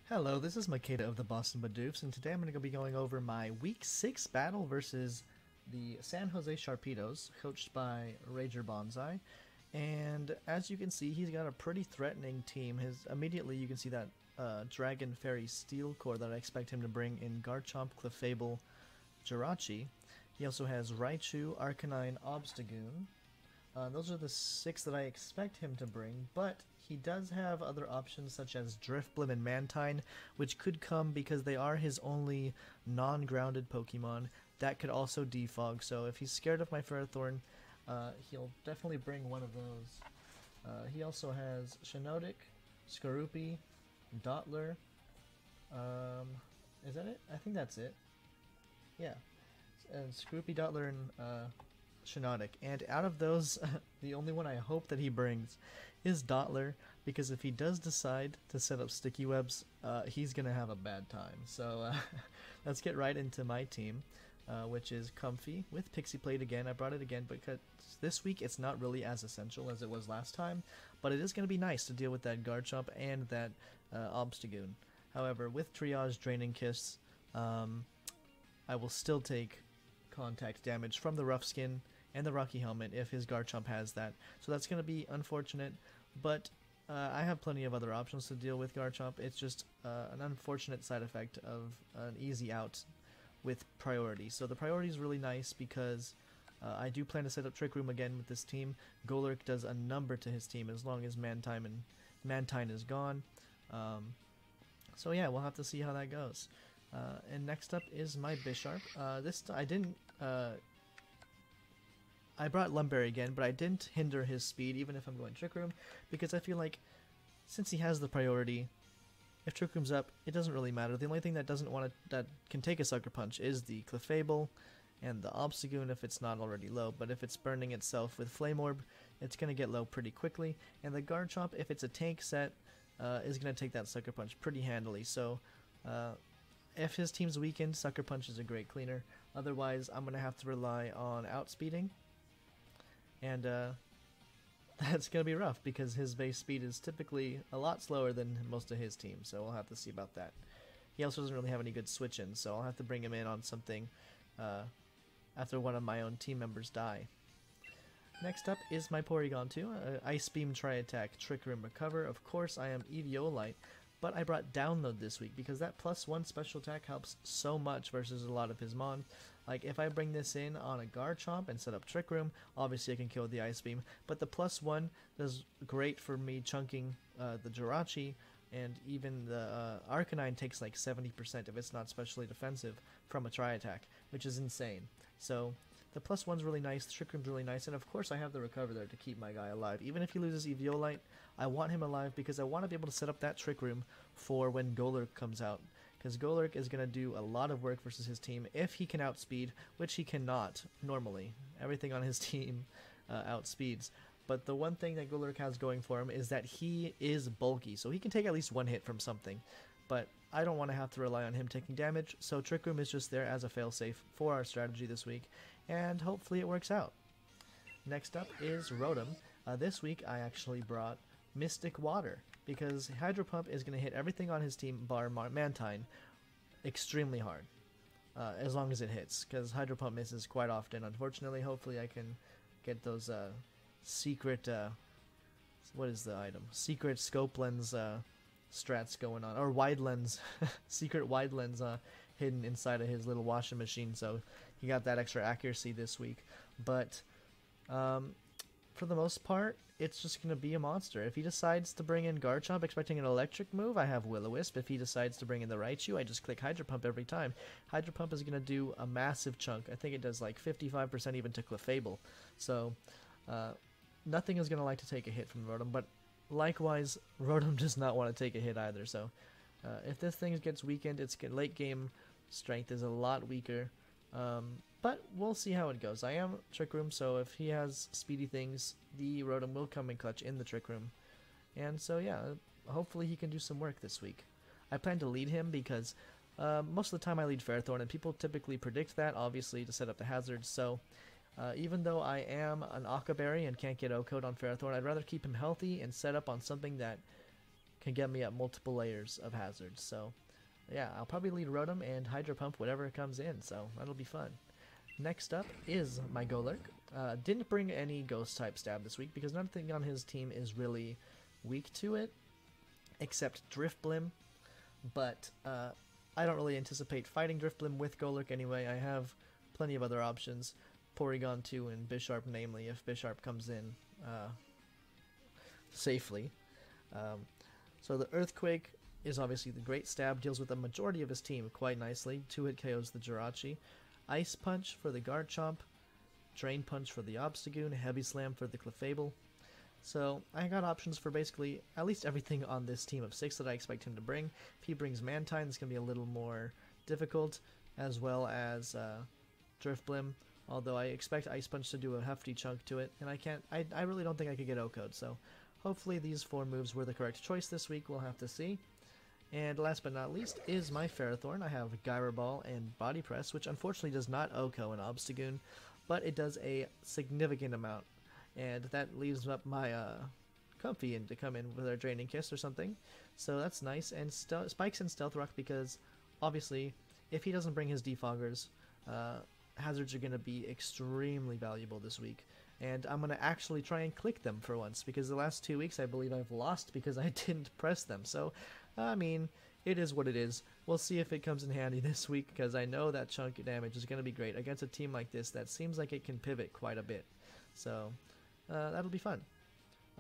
Hello, this is Makeda of the Boston Bidoofs, and today I'm going to be going over my Week 6 battle versus the San Jose Sharpedoes, coached by Rager Bonsai. And as you can see, he's got a pretty threatening team. Immediately you can see that Dragon Fairy Steel Core that I expect him to bring in Garchomp, Clefable, Jirachi. He also has Raichu, Arcanine, Obstagoon. Those are the 6 that I expect him to bring, but he does have other options such as Drifblim and Mantine, which could come because they are his only non-grounded Pokemon. That could also defog, so if he's scared of my Ferrothorn, he'll definitely bring one of those. He also has Shiinotic, Skorupi, Dottler. Is that it? I think that's it. Yeah. Skorupi, Dottler, and Shiinotic. And out of those, the only one I hope that he brings is Dottler, because if he does decide to set up sticky webs, he's going to have a bad time. So let's get right into my team, which is Comfy with Pixie Plate again. I brought it again because this week it's not really as essential as it was last time, but it is going to be nice to deal with that Garchomp and that Obstagoon. However, with Triage, Draining Kiss, I will still take contact damage from the Rough Skin and the Rocky Helmet if his Garchomp has that. So that's going to be unfortunate, but I have plenty of other options to deal with Garchomp. It's just an unfortunate side effect of an easy out with priority. So the priority is really nice because I do plan to set up Trick Room again with this team. Golurk does a number to his team as long as Mantine is gone. So yeah, we'll have to see how that goes. And next up is my Bisharp. I brought Lumberry again, but I didn't hinder his speed even if I'm going Trick Room, because I feel like since he has the priority, if Trick Room's up, it doesn't really matter. The only thing that can take a Sucker Punch is the Clefable and the Obstagoon if it's not already low, but if it's burning itself with Flame Orb, it's going to get low pretty quickly, and the Garchomp, if it's a tank set, is going to take that Sucker Punch pretty handily. So if his team's weakened, Sucker Punch is a great cleaner. Otherwise, I'm going to have to rely on outspeeding, and that's going to be rough because his base speed is typically a lot slower than most of his team, so we'll have to see about that. He also doesn't really have any good switch-ins, so I'll have to bring him in on something after one of my own team members die. Next up is my Porygon 2, Ice Beam, Tri-Attack, Trick Room, Recover. Of course, I am Eviolite, but I brought Download this week because that +1 special attack helps so much versus a lot of his Mon. Like, if I bring this in on a Garchomp and set up Trick Room, obviously I can kill with the Ice Beam, but the +1 does great for me chunking the Jirachi, and even the Arcanine takes like 70% if it's not specially defensive from a Tri-Attack, which is insane. So the +1's really nice, the Trick Room's really nice, and of course I have the Recover there to keep my guy alive. Even if he loses Eviolite, I want him alive because I want to be able to set up that Trick Room for when Golurk comes out. Because Golurk is going to do a lot of work versus his team if he can outspeed, which he cannot normally. Everything on his team outspeeds. But the one thing that Golurk has going for him is that he is bulky, so he can take at least one hit from something. But I don't want to have to rely on him taking damage, so Trick Room is just there as a failsafe for our strategy this week, and hopefully it works out. Next up is Rotom. This week I actually brought Mystic Water, because Hydro Pump is going to hit everything on his team bar Mantine extremely hard, as long as it hits, because Hydro Pump misses quite often, unfortunately. Hopefully I can get those secret, what is the item? Secret Scope Lens strats going on, or wide lens, secret wide lens hidden inside of his little washing machine, so he got that extra accuracy this week. But for the most part, it's just going to be a monster. If he decides to bring in Garchomp expecting an electric move, I have Will-O-Wisp. If he decides to bring in the Raichu, I just click Hydro Pump every time. Hydro Pump is going to do a massive chunk. I think it does like 55% even to Clefable. So nothing is going to like to take a hit from Rotom, but likewise, Rotom does not want to take a hit either. So if this thing gets weakened, its late game strength is a lot weaker. But we'll see how it goes. I am Trick Room, so if he has speedy things, the Rotom will come in clutch in the Trick Room. And so yeah, hopefully he can do some work this week. I plan to lead him because most of the time I lead Ferrothorn, and people typically predict that, obviously, to set up the hazards. So Even though I am an Akaberry and can't get O-Code on Ferrothorn, I'd rather keep him healthy and set up on something that can get me up multiple layers of hazards. So yeah, I'll probably lead Rotom and Hydro Pump whatever comes in, so that'll be fun. Next up is my Golurk. Didn't bring any Ghost-type stab this week because nothing on his team is really weak to it, except Driftblim, but I don't really anticipate fighting Driftblim with Golurk anyway. I have plenty of other options, Porygon 2 and Bisharp namely, if Bisharp comes in safely. So the Earthquake is obviously the great stab, deals with the majority of his team quite nicely. 2-hit KOs the Jirachi. Ice Punch for the Garchomp, Drain Punch for the Obstagoon, Heavy Slam for the Clefable. So I got options for basically at least everything on this team of 6 that I expect him to bring. If he brings Mantine, it's going to be a little more difficult, as well as Driftblim, although I expect Ice Punch to do a hefty chunk to it, and I really don't think I could get O-Code, so hopefully these 4 moves were the correct choice this week. We'll have to see. And last but not least is my Ferrothorn. I have Gyro Ball and Body Press, which unfortunately does not OHKO an Obstagoon, but it does a significant amount. And that leaves up my Comfy in to come in with our Draining Kiss or something. So that's nice. And Spikes and Stealth Rock because, obviously, if he doesn't bring his Defoggers, hazards are going to be extremely valuable this week. And I'm going to actually try and click them for once, because the last 2 weeks I believe I've lost because I didn't press them. So, I mean, it is what it is. We'll see if it comes in handy this week, because I know that chunk of damage is going to be great against a team like this that seems like it can pivot quite a bit. So, that'll be fun.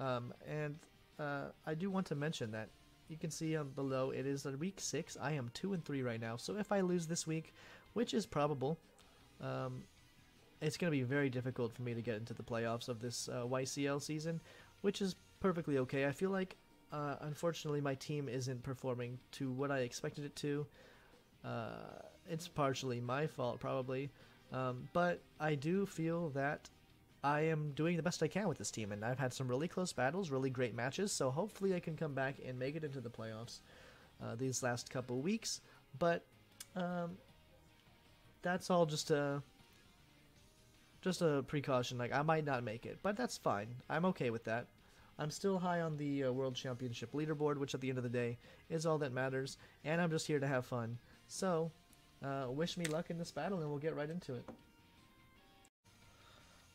I do want to mention that you can see below it is week 6. I am 2-3 right now, so if I lose this week, which is probable, it's going to be very difficult for me to get into the playoffs of this YCL season, which is perfectly okay. I feel like, unfortunately, my team isn't performing to what I expected it to. It's partially my fault, probably, but I do feel that I am doing the best I can with this team, and I've had some really close battles, really great matches, so hopefully I can come back and make it into the playoffs these last couple weeks, but that's all just a precaution. Like, I might not make it, but that's fine. I'm okay with that. I'm still high on the World Championship leaderboard, which at the end of the day is all that matters, and I'm just here to have fun. So, wish me luck in this battle, and we'll get right into it.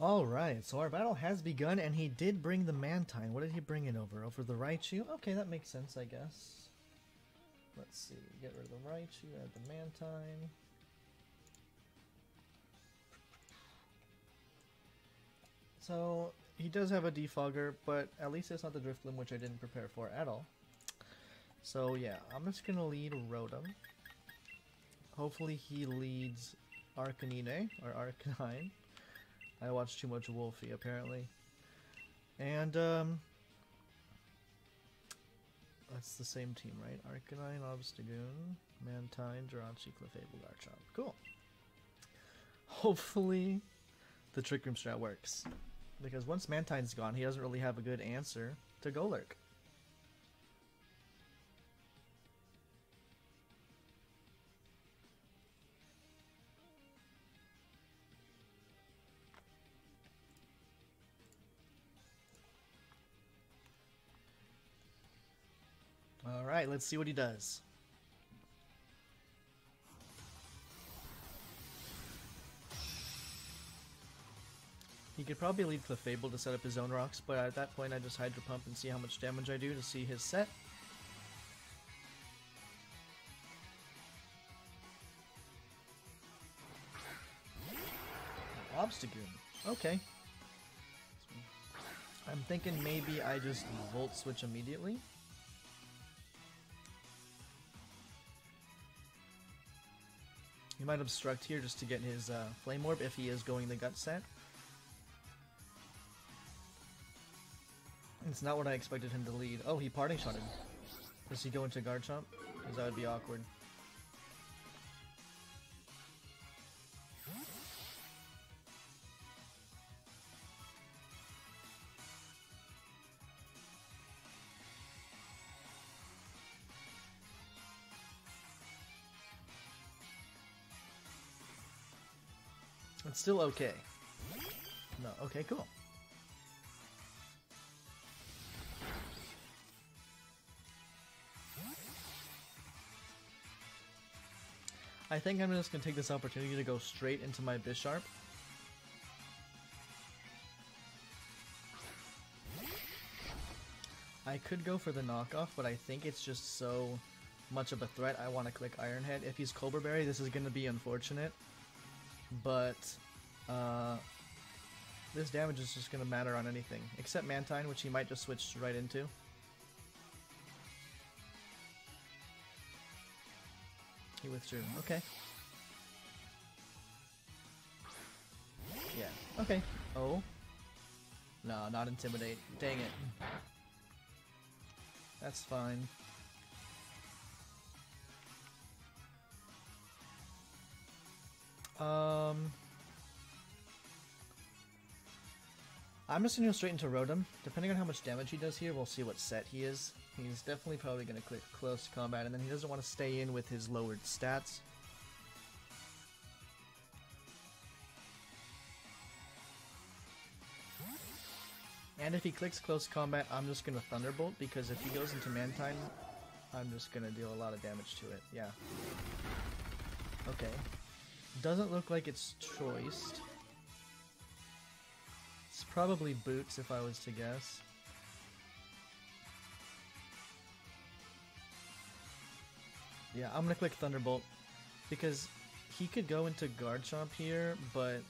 Alright, so our battle has begun, and he did bring the Mantine. What did he bring it over? Over the Raichu? Okay, that makes sense, I guess. Let's see. Get rid of the Raichu, add the Mantine. So, he does have a Defogger, but at least it's not the Drifblim, which I didn't prepare for at all. So yeah, I'm just going to lead Rotom. Hopefully he leads Arcanine, or Arcanine. I watched too much Wolfie, apparently. And, that's the same team, right? Arcanine, Obstagoon, Mantine, Jirachi, Clefable, Garchomp. Cool. Hopefully the Trick Room strat works, because once Mantine's gone, he doesn't really have a good answer to Golurk. Alright, let's see what he does. He could probably lead Clefable to set up his own rocks, but at that point I just Hydro Pump and see how much damage I do to see his set. Obstagoon. Okay. I'm thinking maybe I just Volt Switch immediately. He might Obstruct here just to get his Flame Orb if he is going the Gut set. It's not what I expected him to lead. Oh, he Parting Shotted. Does he go into Garchomp? Because that would be awkward. It's still okay. No. Okay, cool. I think I'm just gonna take this opportunity to go straight into my Bisharp. I could go for the knockoff, but I think it's just so much of a threat. I want to click Iron Head. If he's Cobra Berry, this is going to be unfortunate. But this damage is just going to matter on anything. Except Mantine, which he might just switch right into. He withdrew. Okay. Yeah. Okay. Oh. No, not Intimidate. Dang it. That's fine. I'm just gonna go straight into Rotom. Depending on how much damage he does here, we'll see what set he is. He's definitely probably gonna click close combat, and then he doesn't want to stay in with his lowered stats. And if he clicks close combat, I'm just gonna Thunderbolt, because if he goes into Mantine, I'm just gonna deal a lot of damage to it. Yeah. Okay. Doesn't look like it's choiced. It's probably Boots if I was to guess. Yeah, I'm gonna click Thunderbolt because he could go into Garchomp here, but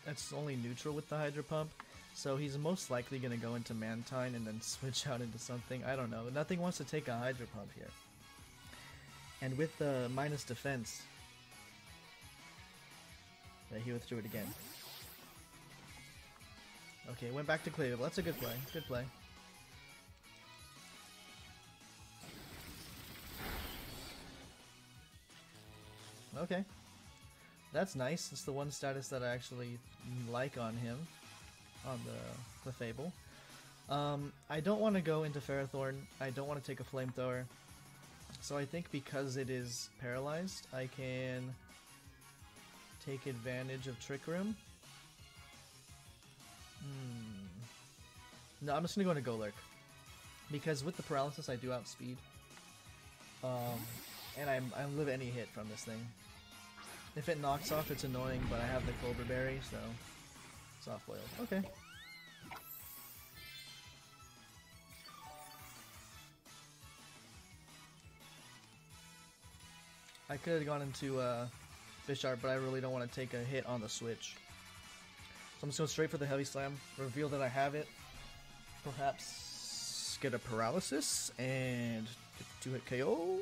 that's only neutral with the Hydro Pump. So he's most likely gonna go into Mantine and then switch out into something. I don't know. Nothing wants to take a Hydro Pump here. And with the minus defense, yeah, he withdrew it again. Okay, went back to Clave. That's a good play. Good play. Okay. That's nice. It's the one status that I actually like on him. On the Clefable. I don't want to go into Ferrothorn. I don't want to take a Flamethrower. So I think because it is paralyzed, I can take advantage of Trick Room. No, I'm just going to go into Golurk. Because with the paralysis, I do outspeed. And I live any hit from this thing. If it knocks off, it's annoying, but I have the Cobra Berry, so... Soft boiled. Okay. I could have gone into Bisharp, but I really don't want to take a hit on the switch. So I'm just going straight for the Heavy Slam, reveal that I have it, perhaps get a Paralysis, and 2-hit KO.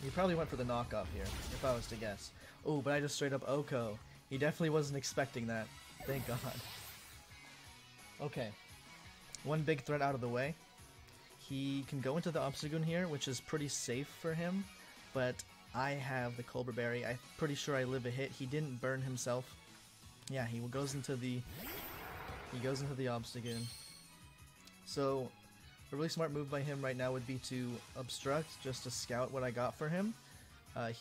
He probably went for the knockoff here, if I was to guess. Oh, but I just straight up Oko. He definitely wasn't expecting that. Thank God. Okay. One big threat out of the way. He can go into the Obstagoon here, which is pretty safe for him. But I have the Cobra Berry. I'm pretty sure I live a hit. He didn't burn himself. Yeah, he goes into the Obstagoon. So a really smart move by him right now would be to obstruct, just to scout what I got for him.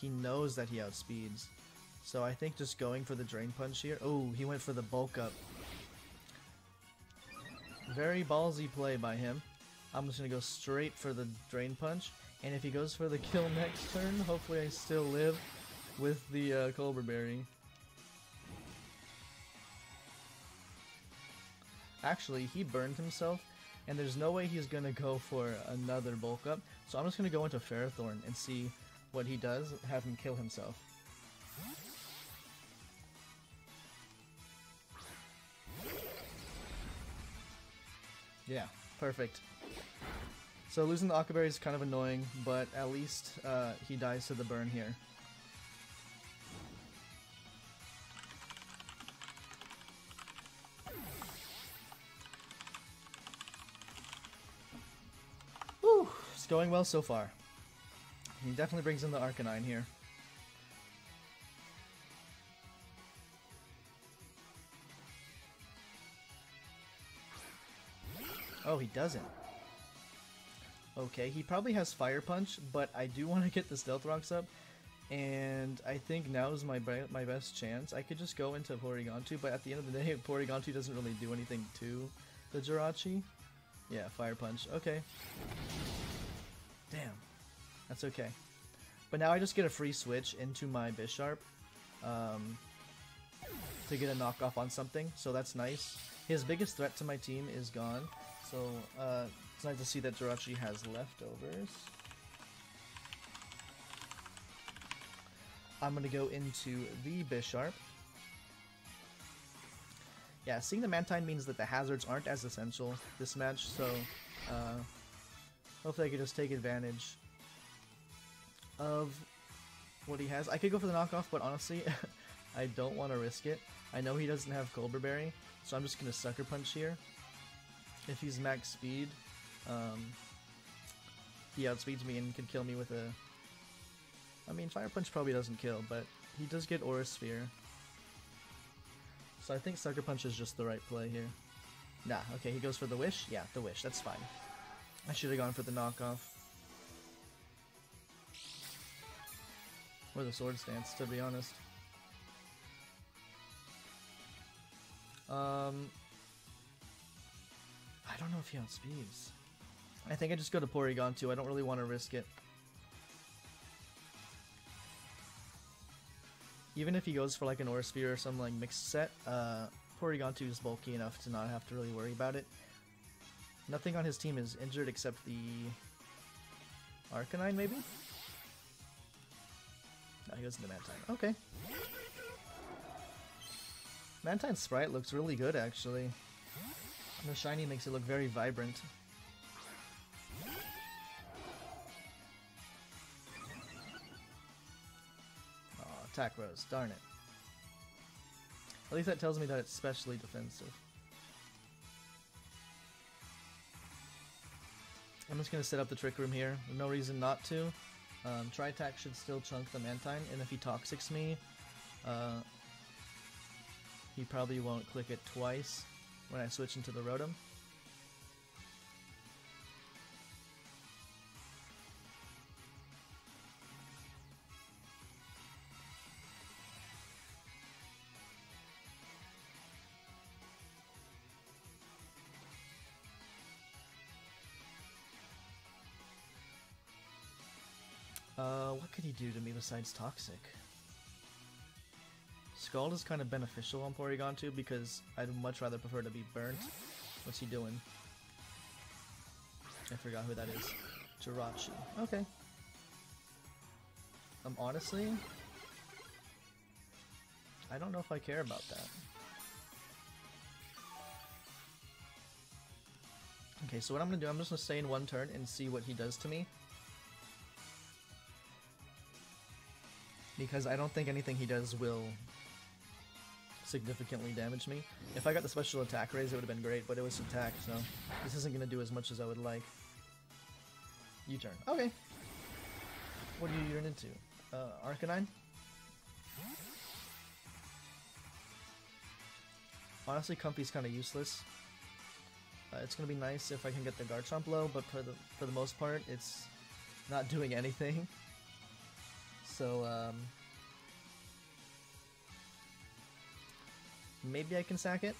He knows that he outspeeds. So I think just going for the Drain Punch here. Oh, he went for the Bulk Up. Very ballsy play by him. I'm just going to go straight for the Drain Punch. And if he goes for the kill next turn, hopefully I still live with the Cobra Berry. Actually, he burned himself. And there's no way he's going to go for another Bulk Up. So I'm just going to go into Ferrothorn and see what he does, have him kill himself. Yeah, perfect. So losing the Aqua Berry is kind of annoying, but at least he dies to the burn here. Whew, it's going well so far. He definitely brings in the Arcanine here. Oh, he doesn't. Okay, he probably has Fire Punch, but I do want to get the Stealth Rocks up. And I think now is my best chance. I could just go into Porygontu, but at the end of the day, Porygontu doesn't really do anything to the Jirachi. Yeah, Fire Punch. Okay. Damn. That's okay. But now I just get a free switch into my Bisharp to get a knockoff on something, so that's nice. His biggest threat to my team is gone, so it's nice to see that Jirachi has leftovers. I'm going to go into the Bisharp. Yeah, seeing the Mantine means that the hazards aren't as essential this match, so hopefully I can just take advantage of what he has. I could go for the knockoff, but honestly, I don't want to risk it. I know he doesn't have Cobra Berry, so I'm just going to Sucker Punch here. If he's max speed, he outspeeds me and could kill me with a... I mean, Fire Punch probably doesn't kill, but he does get Aura Sphere. So I think Sucker Punch is just the right play here. Nah, okay, he goes for the Wish? Yeah, the Wish, that's fine. I should have gone for the knockoff. Or the Sword Stance, to be honest. I don't know if he outspeeds. I think I just go to Porygontu. I don't really want to risk it. Even if he goes for like an Aura Sphere or some like mixed set, Porygontu is bulky enough to not have to really worry about it. Nothing on his team is injured except the Arcanine, maybe? No, he goes into Mantine. Okay. Mantine's sprite looks really good, actually. The shiny makes it look very vibrant. Oh, attack rose, darn it. At least that tells me that it's specially defensive. I'm just going to set up the Trick Room here. No reason not to. Tri-Attack should still chunk the Mantine, and if he Toxics me, he probably won't click it twice when I switch into the Rotom. What could he do to me besides Toxic? Scald is kind of beneficial on Porygontu because I'd much rather prefer to be burnt. What's he doing? I forgot who that is. Jirachi. Okay. Honestly, I don't know if I care about that. Okay, so what I'm gonna do, I'm just gonna stay in one turn and see what he does to me. Because I don't think anything he does will significantly damage me. If I got the special attack raise, it would have been great, but it was attack, so this isn't going to do as much as I would like. U-turn. Okay. What do you turn into? Arcanine? Honestly, Comfy's kind of useless. It's going to be nice if I can get the Garchomp low, but for the most part, it's not doing anything. So, maybe I can sack it?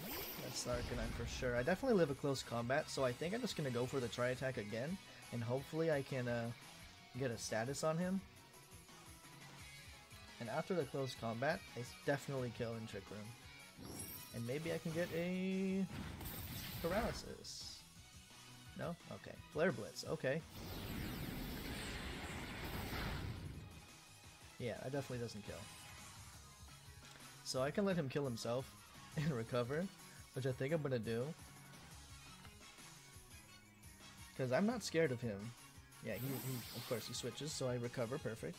That's Arcanine for sure. I definitely live a close combat, so I think I'm just going to go for the Tri-Attack again, and hopefully I can get a status on him. And after the close combat, I definitely kill in Trick Room. And maybe I can get a Paralysis. No? Okay. Flare Blitz. Okay. Yeah, that definitely doesn't kill. So I can let him kill himself and recover, which I think I'm gonna do. Because I'm not scared of him. Yeah, he of course he switches, so I recover, perfect.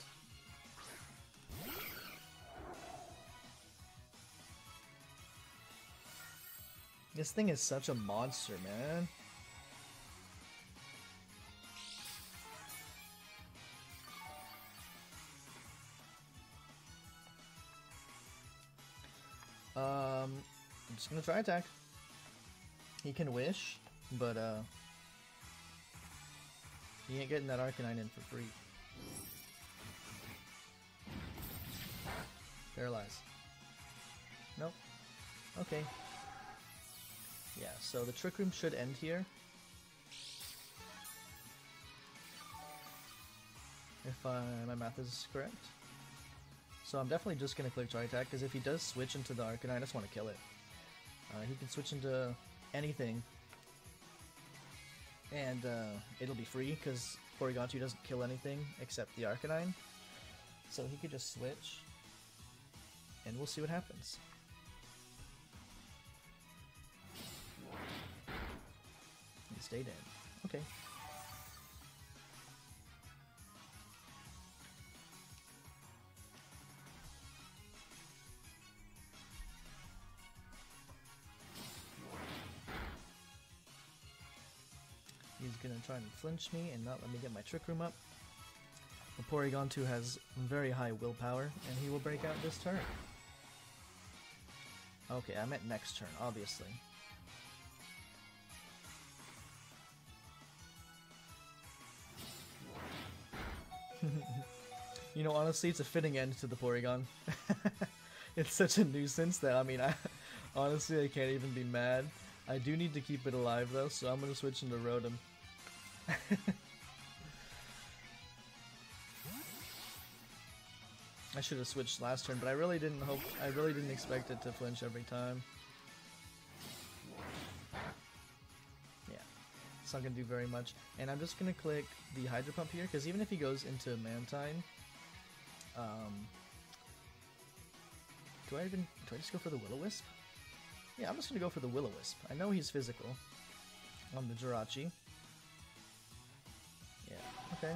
This thing is such a monster, man. I'm just gonna try attack. He can wish, but he ain't getting that Arcanine in for free. Paralyze. Nope. Okay. Yeah, so the Trick Room should end here. If my math is correct. So I'm definitely just going to click Try Attack, because if he does switch into the Arcanine, I just want to kill it. He can switch into anything, and it'll be free, because Porygon2 doesn't kill anything except the Arcanine. So he could just switch, and we'll see what happens. He stayed in. Okay. He's gonna try and flinch me and not let me get my Trick Room up. The Porygon2 has very high willpower, and he will break out this turn. Okay, I meant next turn, obviously. You know, honestly, it's a fitting end to the Porygon. It's such a nuisance that, I mean, honestly, I can't even be mad. I do need to keep it alive, though, so I'm gonna switch into Rotom. I should have switched last turn, but I really didn't expect it to flinch every time. Yeah, it's not gonna do very much. And I'm just gonna click the Hydro Pump here, because even if he goes into Mantine, do I just go for the Will-O-Wisp? Yeah, I'm just gonna go for the Will-O-Wisp. I know he's physical on the Jirachi. Yeah, okay.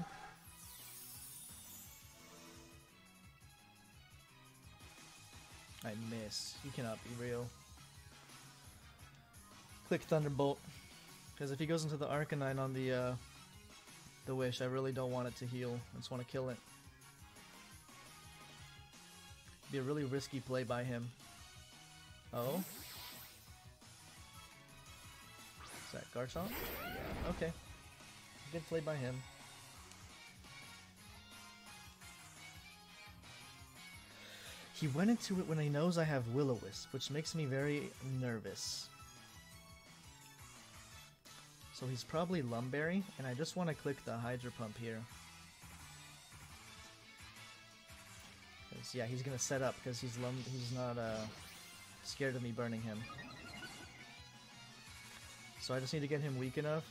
I miss. You cannot be real. Click Thunderbolt, because if he goes into the Arcanine on the Wish, I really don't want it to heal. I just want to kill it. Be a really risky play by him. Oh? Is that Garchomp? Yeah, okay. Good play by him. He went into it when he knows I have Will-O-Wisp, which makes me very nervous. So he's probably Lumberry, and I just want to click the Hydro Pump here. Yeah, he's gonna set up because he's not scared of me burning him. So I just need to get him weak enough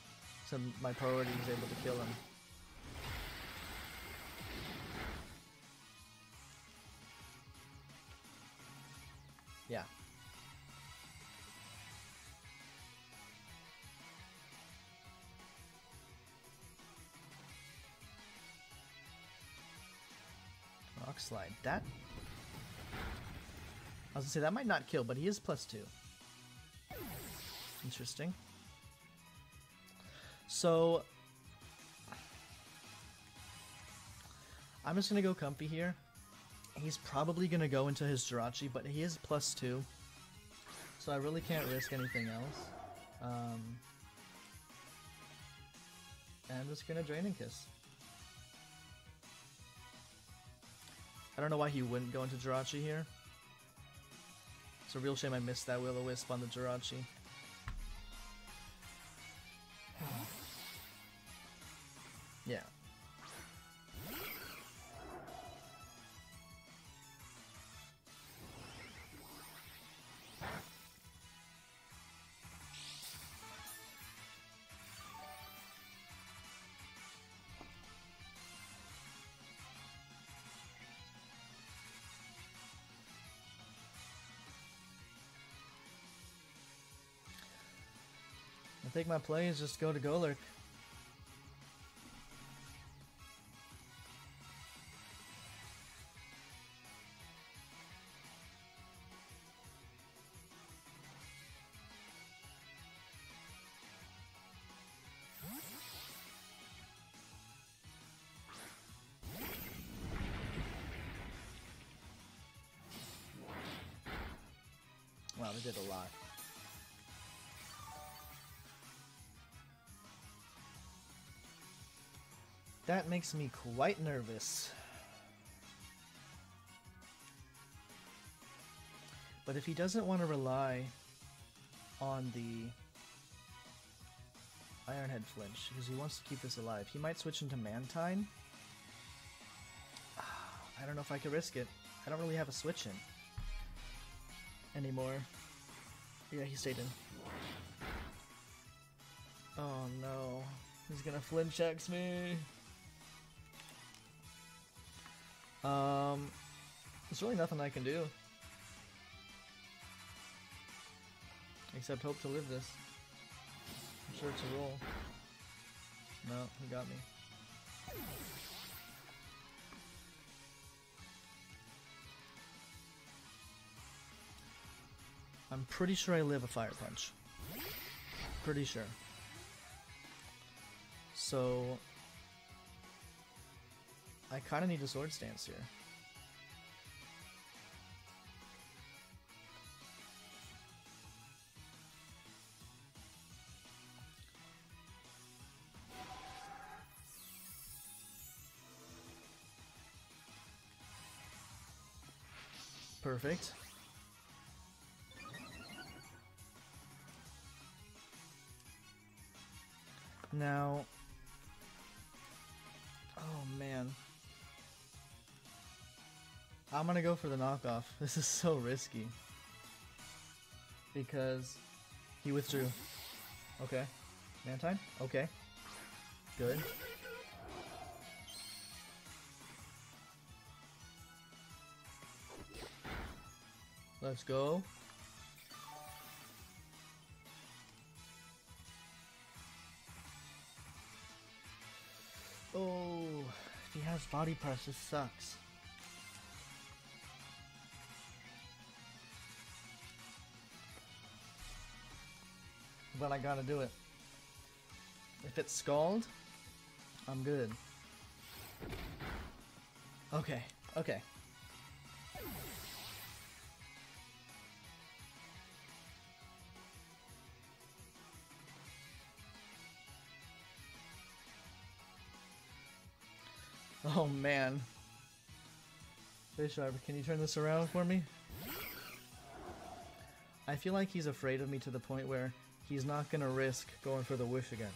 so my priority is able to kill him. Yeah. Rock Slide. That... I was gonna say, that might not kill, but he is +2. Interesting. So... I'm just gonna go Comfy here. He's probably gonna go into his Jirachi, but he is +2. So I really can't risk anything else. And I'm just gonna Draining Kiss. I don't know why he wouldn't go into Jirachi here. It's a real shame I missed that Will-O-Wisp on the Jirachi. Yeah. I think my play is just go to Golurk. Wow, they did a lot. That makes me quite nervous. But if he doesn't want to rely on the Ironhead flinch, because he wants to keep this alive, he might switch into Mantine. I don't know if I could risk it. I don't really have a switch in anymore. Yeah, he stayed in. Oh no. He's gonna flinch X me. There's really nothing I can do. Except hope to live this. I'm sure it's a roll. No, he got me. I'm pretty sure I live a Fire Punch. Pretty sure. So I kind of need a Sword Stance here. Perfect. Now, oh man, I'm gonna go for the knockoff. This is so risky because he withdrew. Okay, Mantine. Okay, good. Let's go. Oh, if he has body press, this sucks. But I gotta do it. If it's Scald, I'm good. Okay, okay. Oh man. Bisharp, can you turn this around for me? I feel like he's afraid of me to the point where he's not gonna risk going for the wish again.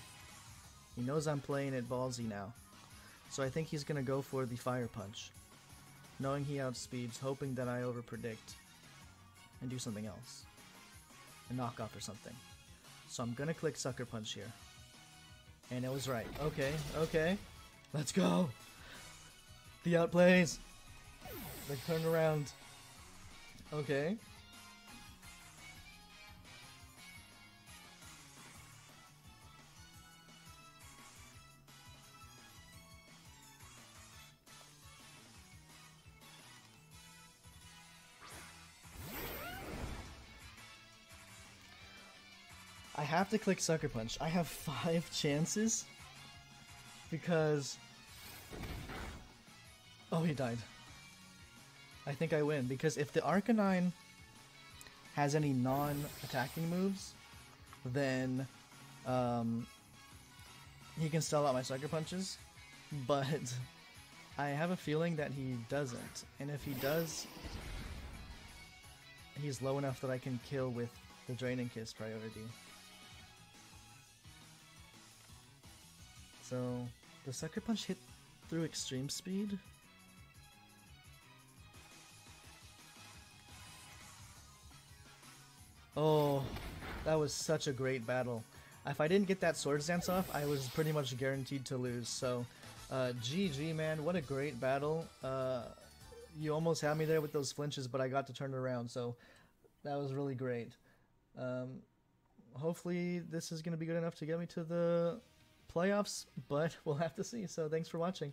He knows I'm playing it ballsy now. So I think he's gonna go for the Fire Punch. Knowing he outspeeds, hoping that I overpredict and do something else. A knockoff or something. So I'm gonna click Sucker Punch here. And it was right. Okay, okay. Let's go! The outplays! They turned around. Okay. I have to click Sucker Punch. I have 5 chances because... Oh, he died. I think I win because if the Arcanine has any non-attacking moves, then he can stall out my Sucker Punches, but I have a feeling that he doesn't, and if he does, he's low enough that I can kill with the Draining Kiss priority. So, does Sucker Punch hit through extreme speed? Oh, that was such a great battle. If I didn't get that Sword Stance off, I was pretty much guaranteed to lose. So, GG, man. What a great battle. You almost had me there with those flinches, but I got to turn it around. So, that was really great. Hopefully, this is going to be good enough to get me to the playoffs, but we'll have to see. So, thanks for watching.